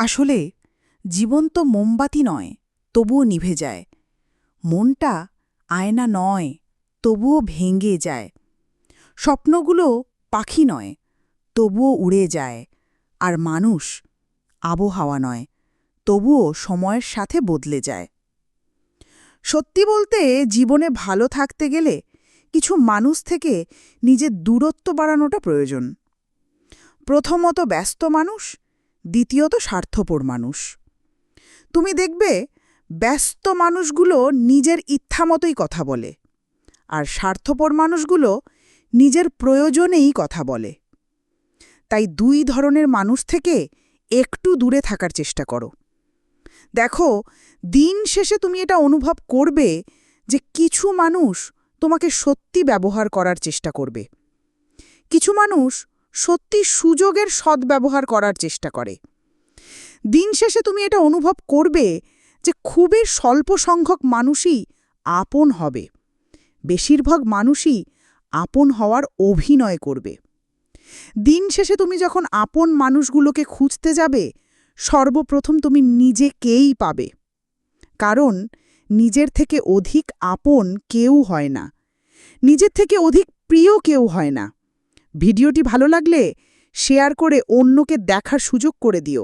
আসলে জীবন তো মোমবাতি নয়, তবুও নিভে যায়। মনটা আয়না নয়, তবুও ভেঙে যায়। স্বপ্নগুলো পাখি নয়, তবুও উড়ে যায়। আর মানুষ আবহাওয়া নয়, তবুও সময়ের সাথে বদলে যায়। সত্যি বলতে, জীবনে ভালো থাকতে গেলে কিছু মানুষ থেকে নিজের দূরত্ব বাড়ানোটা প্রয়োজন। প্রথমত ব্যস্ত মানুষ, দ্বিতীয়ত স্বার্থপর মানুষ। তুমি দেখবে ব্যস্ত মানুষগুলো নিজের ইচ্ছামতোই কথা বলে, আর স্বার্থপর মানুষগুলো নিজের প্রয়োজনেই কথা বলে। তাই দুই ধরনের মানুষ থেকে একটু দূরে থাকার চেষ্টা করো। দেখো, দিন শেষে তুমি এটা অনুভব করবে যে কিছু মানুষ তোমাকে সত্যি ব্যবহার করার চেষ্টা করবে, কিছু মানুষ সত্যি সুযোগের সদ্ব্যবহার করার চেষ্টা করে। দিন শেষে তুমি এটা অনুভব করবে যে খুবই স্বল্প সংখ্যক মানুষই আপন হবে, বেশিরভাগ মানুষই আপন হওয়ার অভিনয় করবে। দিন শেষে তুমি যখন আপন মানুষগুলোকে খুঁজতে যাবে, সর্বপ্রথম তুমি নিজেকেই পাবে। কারণ নিজের থেকে অধিক আপন কেউ হয় না, নিজের থেকে অধিক প্রিয় কেউ হয় না। ভিডিওটি ভালো লাগলে শেয়ার করে অন্যকে দেখার সুযোগ করে দিও।